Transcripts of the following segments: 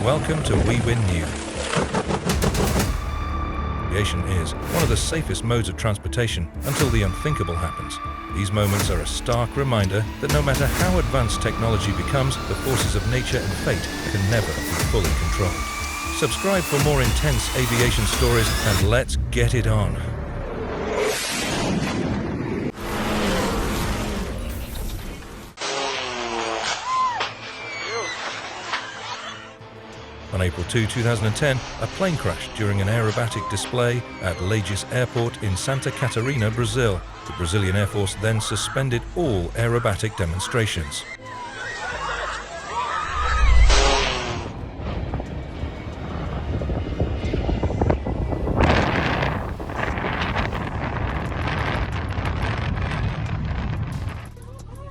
Welcome to We Win New. Aviation is one of the safest modes of transportation until the unthinkable happens. These moments are a stark reminder that no matter how advanced technology becomes, the forces of nature and fate can never be fully controlled. Subscribe for more intense aviation stories and let's get it on. On April 2, 2010, a plane crashed during an aerobatic display at Lajes Airport in Santa Catarina, Brazil. The Brazilian Air Force then suspended all aerobatic demonstrations.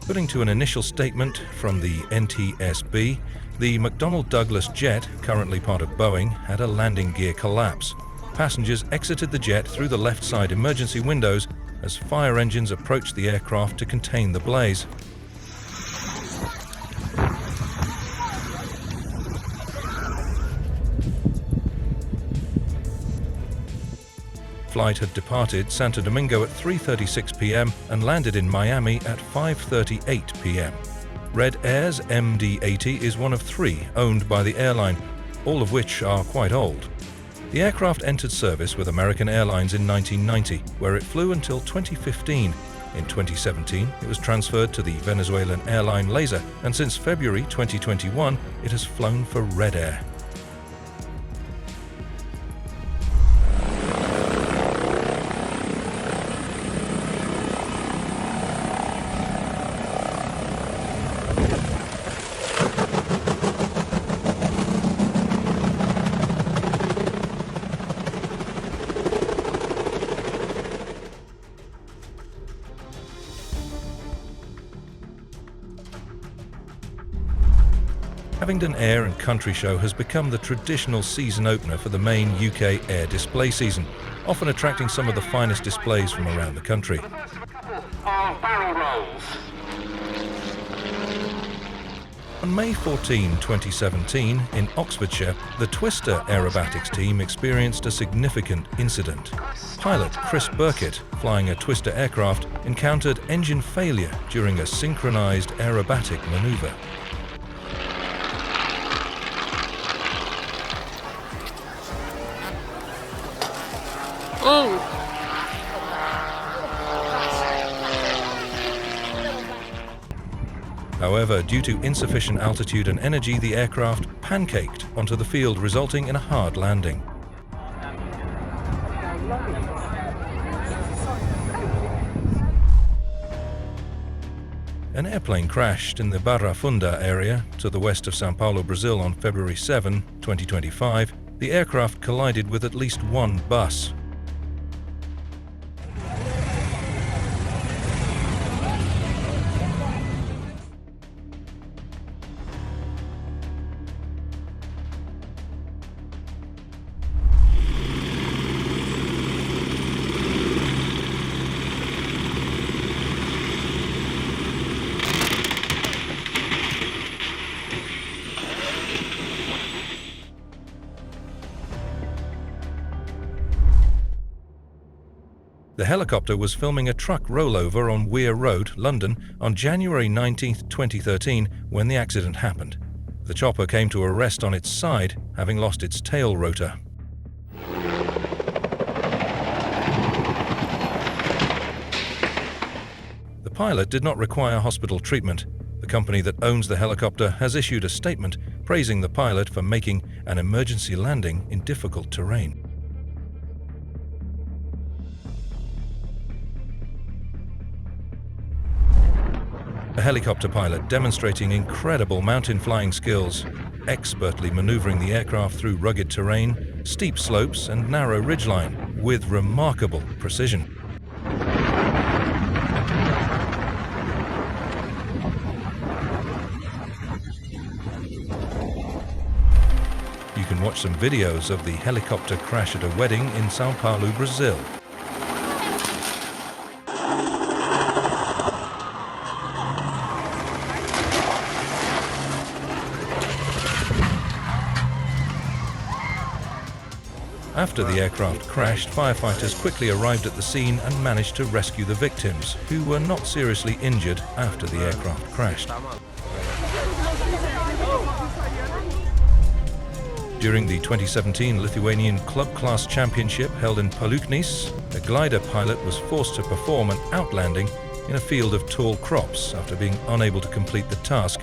According to an initial statement from the NTSB, the McDonnell Douglas jet, currently part of Boeing, had a landing gear collapse. Passengers exited the jet through the left side emergency windows as fire engines approached the aircraft to contain the blaze. Flight had departed Santo Domingo at 3:36 p.m. and landed in Miami at 5:38 p.m. Red Air's MD-80 is one of 3 owned by the airline, all of which are quite old. The aircraft entered service with American Airlines in 1990, where it flew until 2015. In 2017, it was transferred to the Venezuelan airline Laser, and since February 2021, it has flown for Red Air. Abingdon Air and Country Show has become the traditional season opener for the main UK air display season, often attracting some of the finest displays from around the country. On May 14, 2017, in Oxfordshire, the Twister Aerobatics Team experienced a significant incident. Pilot Chris Burkett, flying a Twister aircraft, encountered engine failure during a synchronized aerobatic maneuver. However, due to insufficient altitude and energy, the aircraft pancaked onto the field, resulting in a hard landing. An airplane crashed in the Barra Funda area to the west of São Paulo, Brazil on February 7, 2025. The aircraft collided with at least one bus. The helicopter was filming a truck rollover on Weir Road, London, on January 19, 2013, when the accident happened. The chopper came to a rest on its side, having lost its tail rotor. The pilot did not require hospital treatment. The company that owns the helicopter has issued a statement praising the pilot for making an emergency landing in difficult terrain. A helicopter pilot demonstrating incredible mountain flying skills, expertly maneuvering the aircraft through rugged terrain, steep slopes and narrow ridgeline with remarkable precision. You can watch some videos of the helicopter crash at a wedding in São Paulo, Brazil. After the aircraft crashed, firefighters quickly arrived at the scene and managed to rescue the victims, who were not seriously injured after the aircraft crashed. During the 2017 Lithuanian Club Class Championship held in Paluknis, a glider pilot was forced to perform an outlanding in a field of tall crops after being unable to complete the task.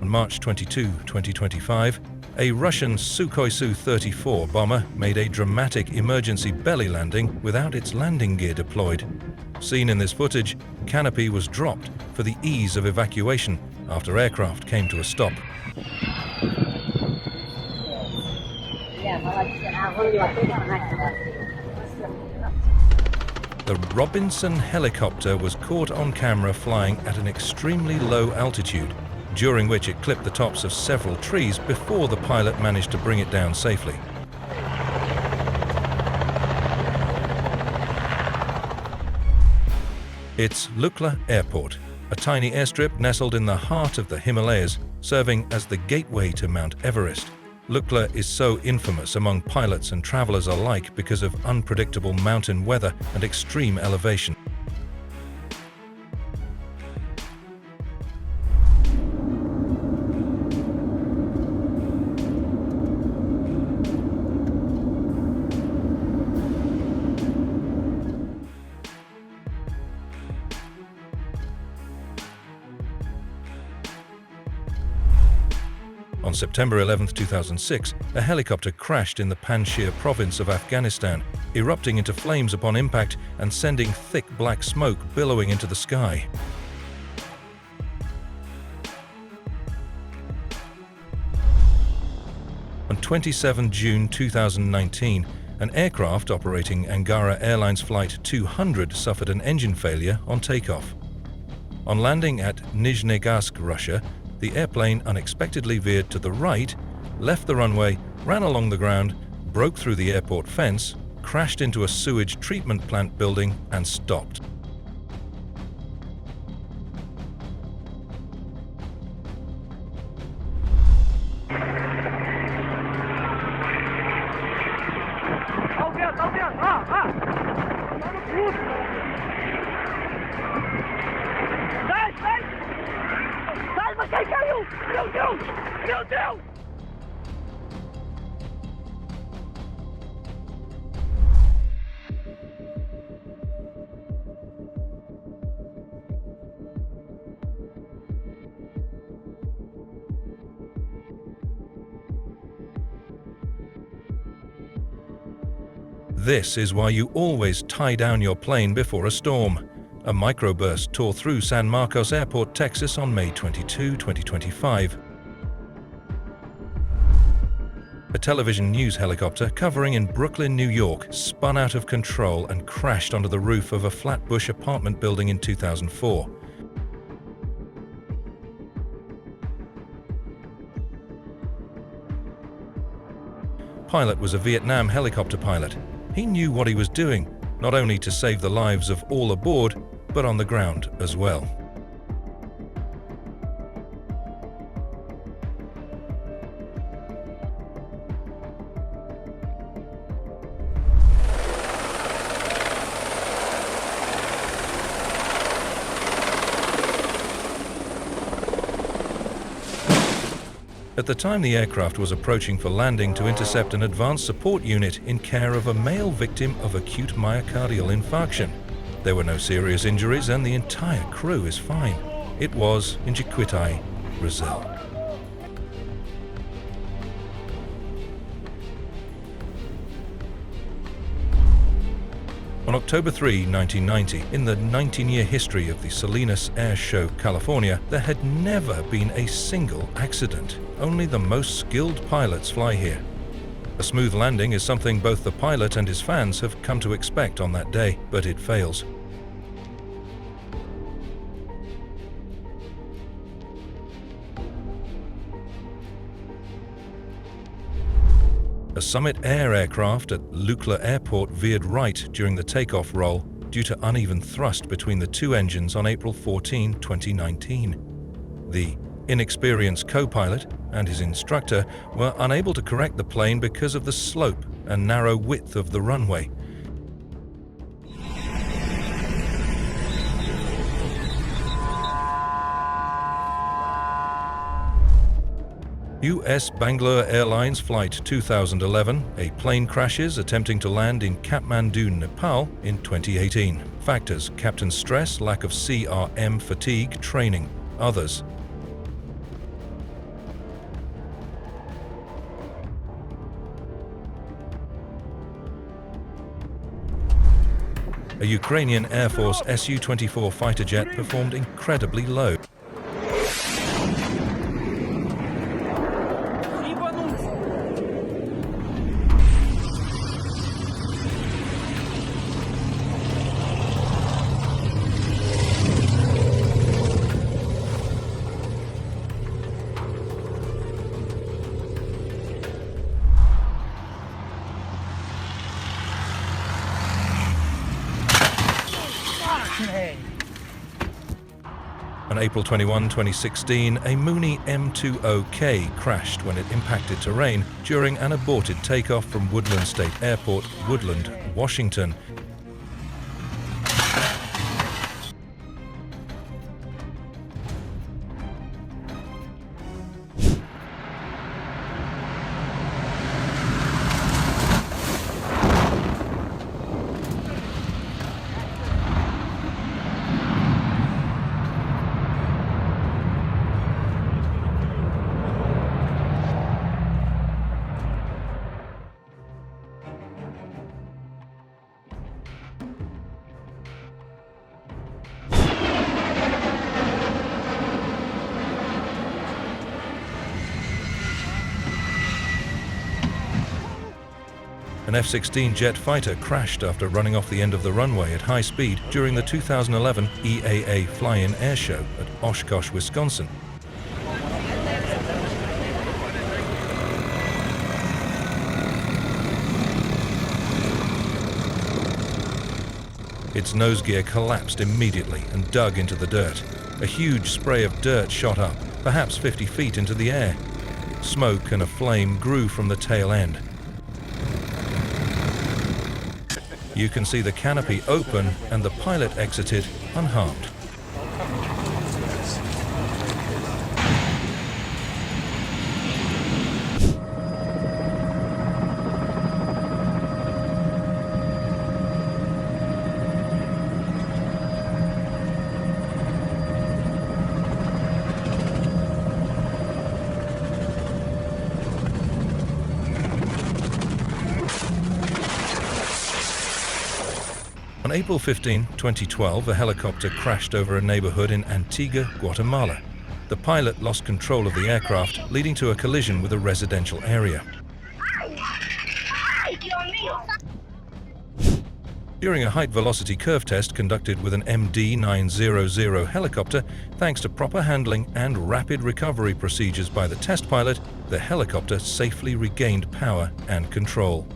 On March 22, 2025, a Russian Sukhoi Su-34 bomber made a dramatic emergency belly landing without its landing gear deployed. Seen in this footage, canopy was dropped for the ease of evacuation after aircraft came to a stop. The Robinson helicopter was caught on camera flying at an extremely low altitude, during which it clipped the tops of several trees before the pilot managed to bring it down safely. It's Lukla Airport, a tiny airstrip nestled in the heart of the Himalayas, serving as the gateway to Mount Everest. Lukla is so infamous among pilots and travelers alike because of unpredictable mountain weather and extreme elevation. On September 11, 2006, a helicopter crashed in the Panjshir province of Afghanistan, erupting into flames upon impact and sending thick black smoke billowing into the sky. On 27 June 2019, an aircraft operating Angara Airlines Flight 200 suffered an engine failure on takeoff. On landing at Nizhnegarsk, Russia, the airplane unexpectedly veered to the right, left the runway, ran along the ground, broke through the airport fence, crashed into a sewage treatment plant building, and stopped. This is why you always tie down your plane before a storm. A microburst tore through San Marcos Airport, Texas on May 22, 2025. A television news helicopter covering in Brooklyn, New York, spun out of control and crashed onto the roof of a Flatbush apartment building in 2004. Pilot was a Vietnam helicopter pilot. He knew what he was doing, not only to save the lives of all aboard, but on the ground as well. At the time, the aircraft was approaching for landing to intercept an advanced support unit in care of a male victim of acute myocardial infarction. There were no serious injuries and the entire crew is fine. It was in Jiquitai, Brazil. On October 3, 1990, in the 19-year history of the Salinas Airshow, California, there had never been a single accident. Only the most skilled pilots fly here. A smooth landing is something both the pilot and his fans have come to expect on that day, but it fails. A Summit Air aircraft at Lukla Airport veered right during the takeoff roll, due to uneven thrust between the two engines on April 14, 2019. The inexperienced co-pilot and his instructor were unable to correct the plane because of the slope and narrow width of the runway. US Bangalore Airlines Flight 2011, a plane crashes attempting to land in Kathmandu, Nepal in 2018. Factors: captain stress, lack of CRM fatigue, training. Others: a Ukrainian Air Force Su-24 fighter jet performed incredibly low. On April 21, 2016, a Mooney M20K crashed when it impacted terrain during an aborted takeoff from Woodland State Airport, Woodland, Washington. An F-16 jet fighter crashed after running off the end of the runway at high speed during the 2011 EAA Fly-In Airshow at Oshkosh, Wisconsin. Its nose gear collapsed immediately and dug into the dirt. A huge spray of dirt shot up, perhaps 50 feet into the air. Smoke and a flame grew from the tail end. You can see the canopy open and the pilot exited unharmed. On April 15, 2012, a helicopter crashed over a neighborhood in Antigua, Guatemala. The pilot lost control of the aircraft, leading to a collision with a residential area. During a height-velocity curve test conducted with an MD-900 helicopter, thanks to proper handling and rapid recovery procedures by the test pilot, the helicopter safely regained power and control.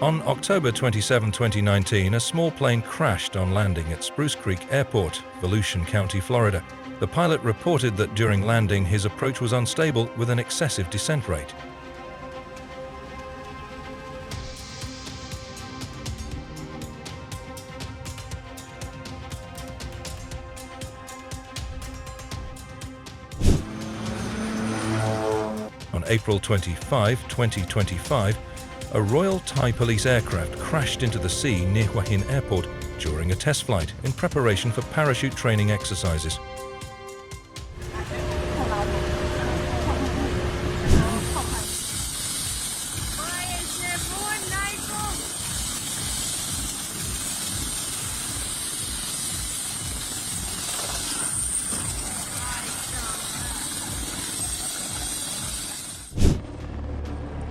On October 27, 2019, a small plane crashed on landing at Spruce Creek Airport, Volusia County, Florida. The pilot reported that during landing his approach was unstable with an excessive descent rate. On April 25, 2025, a Royal Thai Police aircraft crashed into the sea near Hua Hin Airport during a test flight in preparation for parachute training exercises.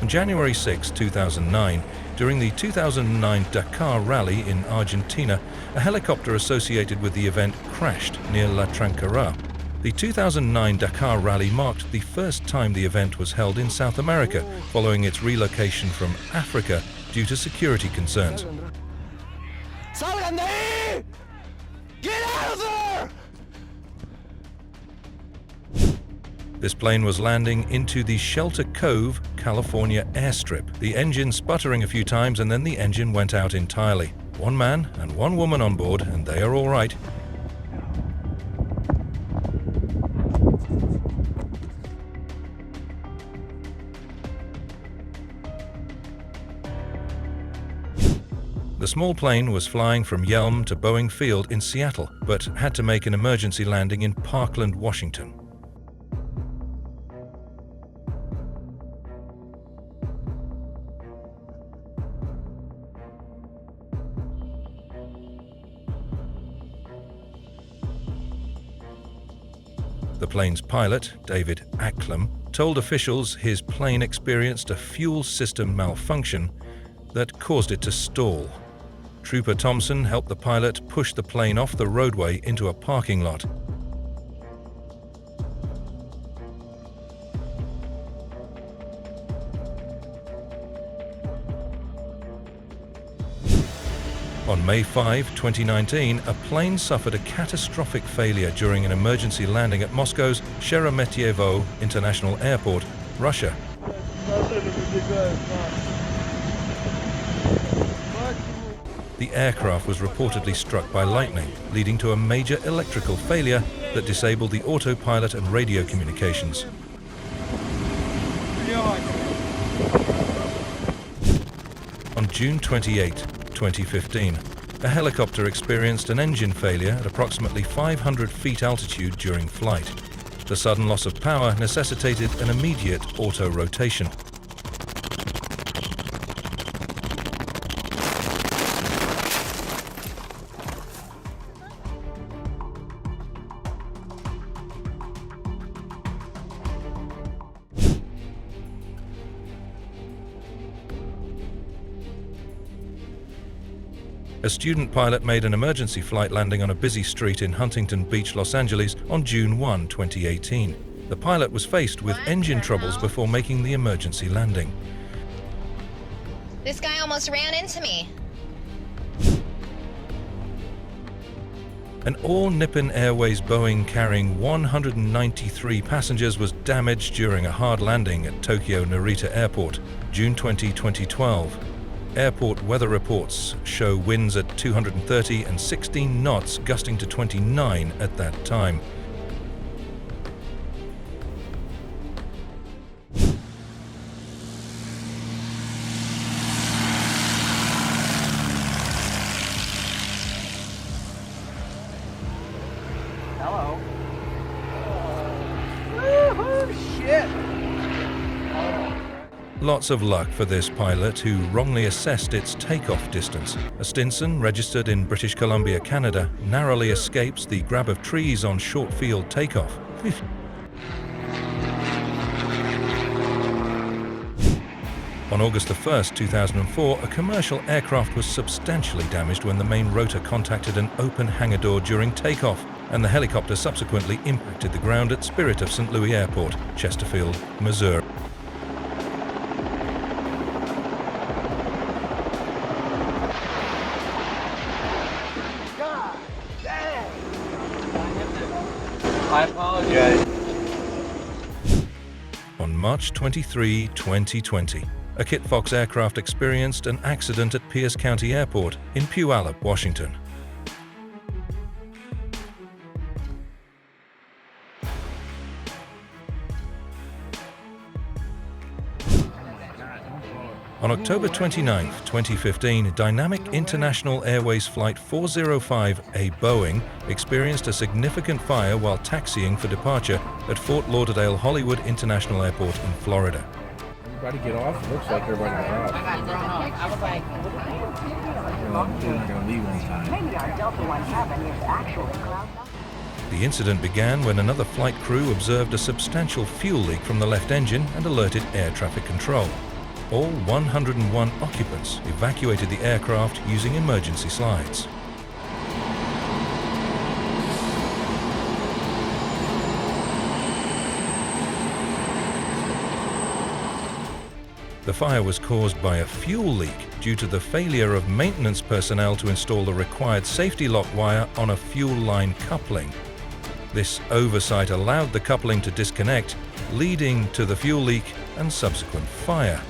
On January 6, 2009, during the 2009 Dakar Rally in Argentina, a helicopter associated with the event crashed near La Tranquera. The 2009 Dakar Rally marked the first time the event was held in South America, following its relocation from Africa due to security concerns. ¡Salgan de ahí! Get out of there! This plane was landing into the Shelter Cove, California airstrip, the engine sputtering a few times and then the engine went out entirely. One man and one woman on board, and they are all right. The small plane was flying from Yelm to Boeing Field in Seattle, but had to make an emergency landing in Parkland, Washington. The plane's pilot, David Acklam, told officials his plane experienced a fuel system malfunction that caused it to stall. Trooper Thompson helped the pilot push the plane off the roadway into a parking lot. On May 5, 2019, a plane suffered a catastrophic failure during an emergency landing at Moscow's Sheremetyevo International Airport, Russia. The aircraft was reportedly struck by lightning, leading to a major electrical failure that disabled the autopilot and radio communications. On June 28, 2015, a helicopter experienced an engine failure at approximately 500 feet altitude during flight. The sudden loss of power necessitated an immediate auto-rotation. A student pilot made an emergency flight landing on a busy street in Huntington Beach, Los Angeles on June 1, 2018. The pilot was faced with engine troubles before making the emergency landing. This guy almost ran into me. An all-Nippon Airways Boeing carrying 193 passengers was damaged during a hard landing at Tokyo Narita Airport, June 20, 2012. Airport weather reports show winds at 230 and 16 knots, gusting to 29 at that time. Hello. Woohoo! Shit! Lots of luck for this pilot who wrongly assessed its takeoff distance. A Stinson registered in British Columbia, Canada, narrowly escapes the grab of trees on short field takeoff. On August 1, 2004, a commercial aircraft was substantially damaged when the main rotor contacted an open hangar door during takeoff, and the helicopter subsequently impacted the ground at Spirit of St. Louis Airport, Chesterfield, Missouri. I apologize. On March 23, 2020, a Kit Fox aircraft experienced an accident at Pierce County Airport in Puyallup, Washington. On October 29, 2015, Dynamic International Airways Flight 405, a Boeing, experienced a significant fire while taxiing for departure at Fort Lauderdale Hollywood International Airport in Florida. Everybody get off? It looks like everybody got off. I got thrown off. I was like, They're not going to leave on time. Maybe our Delta 17 is actually cloud nine. The incident began when another flight crew observed a substantial fuel leak from the left engine and alerted air traffic control. All 101 occupants evacuated the aircraft using emergency slides. The fire was caused by a fuel leak due to the failure of maintenance personnel to install the required safety lock wire on a fuel line coupling. This oversight allowed the coupling to disconnect, leading to the fuel leak and subsequent fire.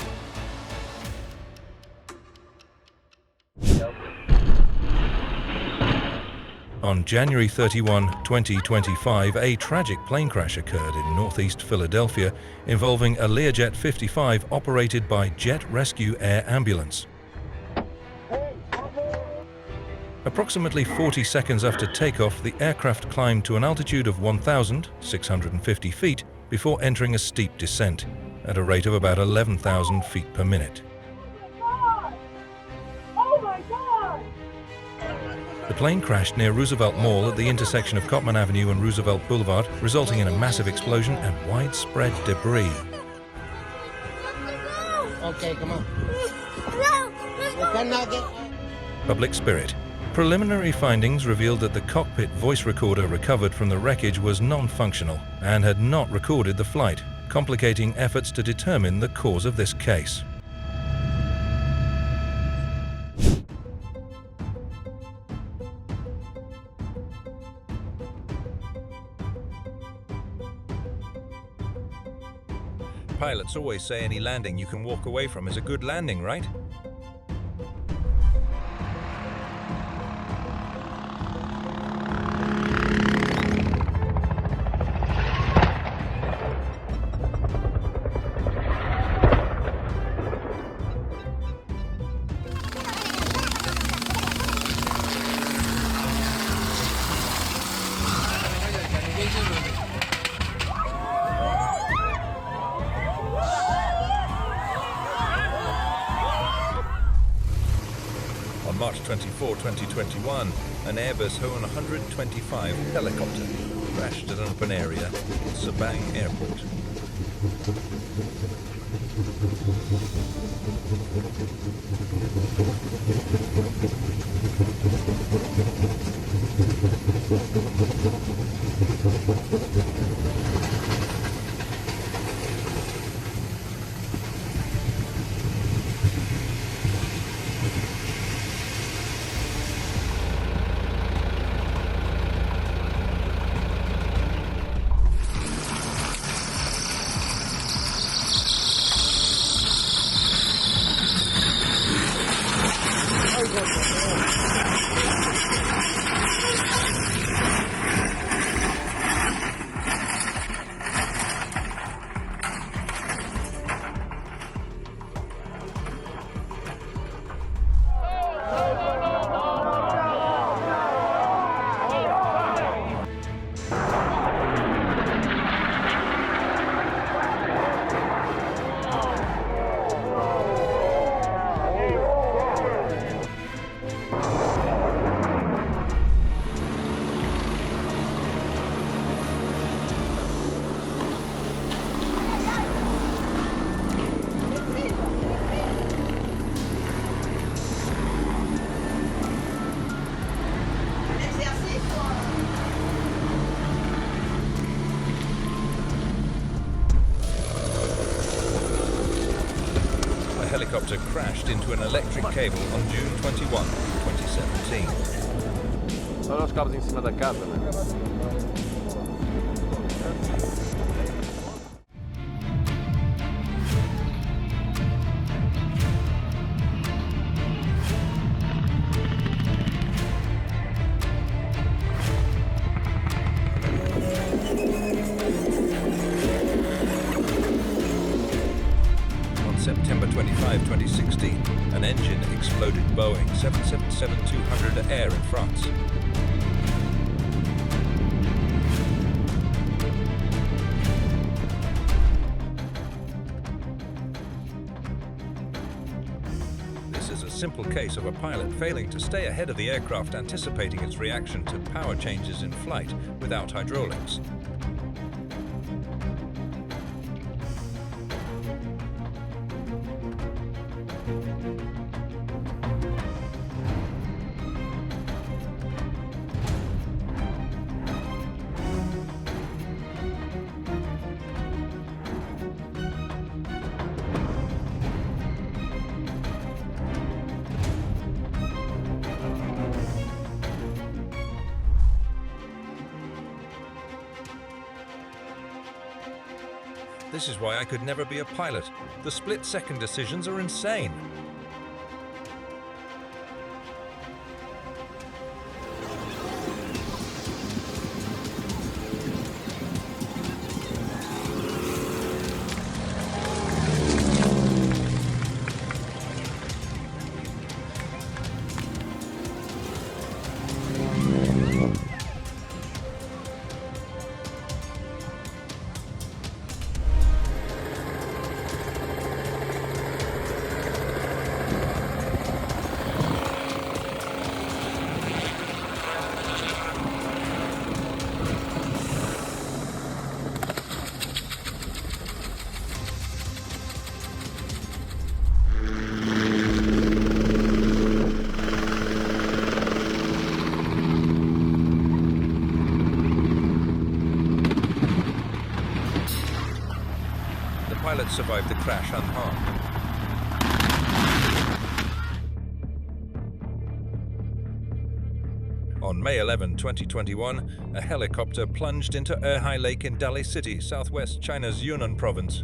On January 31, 2025, a tragic plane crash occurred in northeast Philadelphia involving a Learjet 55 operated by Jet Rescue Air Ambulance. Approximately 40 seconds after takeoff, the aircraft climbed to an altitude of 1,650 feet before entering a steep descent at a rate of about 11,000 feet per minute. The plane crashed near Roosevelt Mall at the intersection of Cotman Avenue and Roosevelt Boulevard, resulting in a massive explosion and widespread debris. Okay, come on. You cannot get... Public spirit. Preliminary findings revealed that the cockpit voice recorder recovered from the wreckage was non-functional and had not recorded the flight, complicating efforts to determine the cause of this case. Pilots always say any landing you can walk away from is a good landing, right? On March 24, 2021, an Airbus HON-125 helicopter crashed at an open area at Sabang Airport. The helicopter crashed into an electric cable on June 21, 2017. Olha os cabos em cima da casa, né? September 25, 2016, an engine exploded Boeing 777-200 Air in France. This is a simple case of a pilot failing to stay ahead of the aircraft, anticipating its reaction to power changes in flight without hydraulics. This is why I could never be a pilot. The split-second decisions are insane. Pilots survived the crash unharmed. On May 11, 2021, a helicopter plunged into Erhai Lake in Dali City, southwest China's Yunnan province.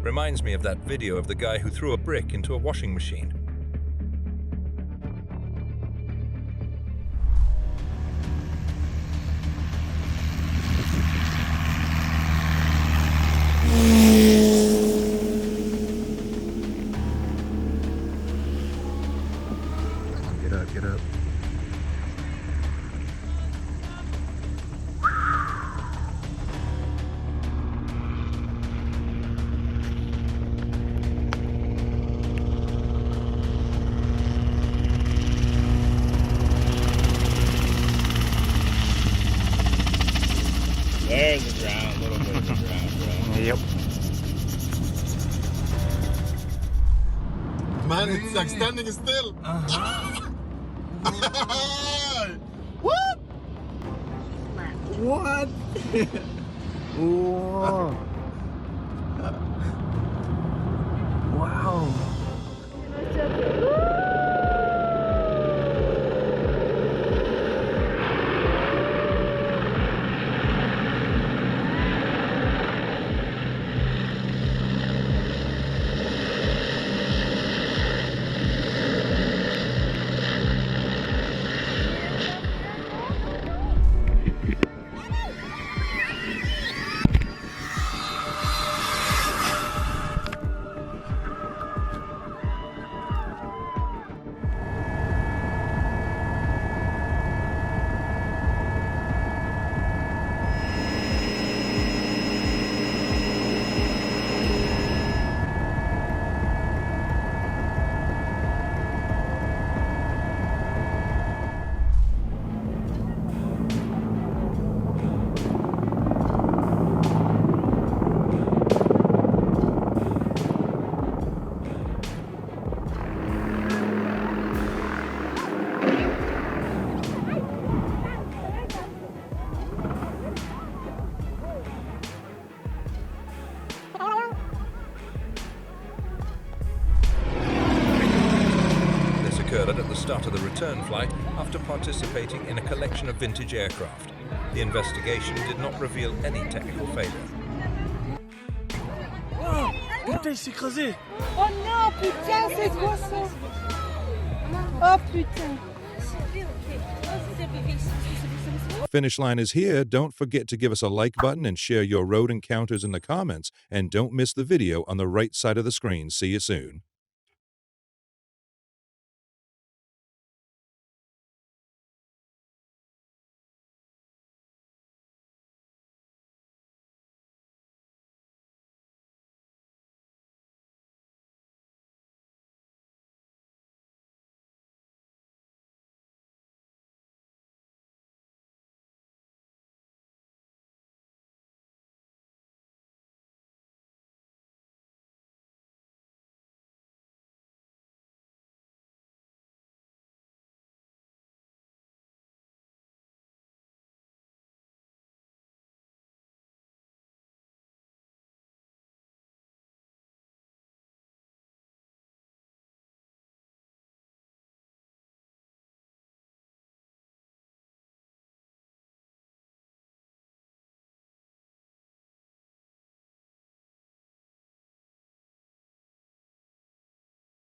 Reminds me of that video of the guy who threw a brick into a washing machine. Get up, get up. There's the ground, a little bit of the ground, bro. Yep. Man, it's like standing still. What? What? Whoa. Wow. At the start of the return flight after participating in a collection of vintage aircraft. The investigation did not reveal any technical failure. Putain, il s'est écrasé. Oh non, putain, c'est quoi ça? Oh putain. Finish line is here. Don't forget to give us a like button and share your road encounters in the comments. And don't miss the video on the right side of the screen. See you soon.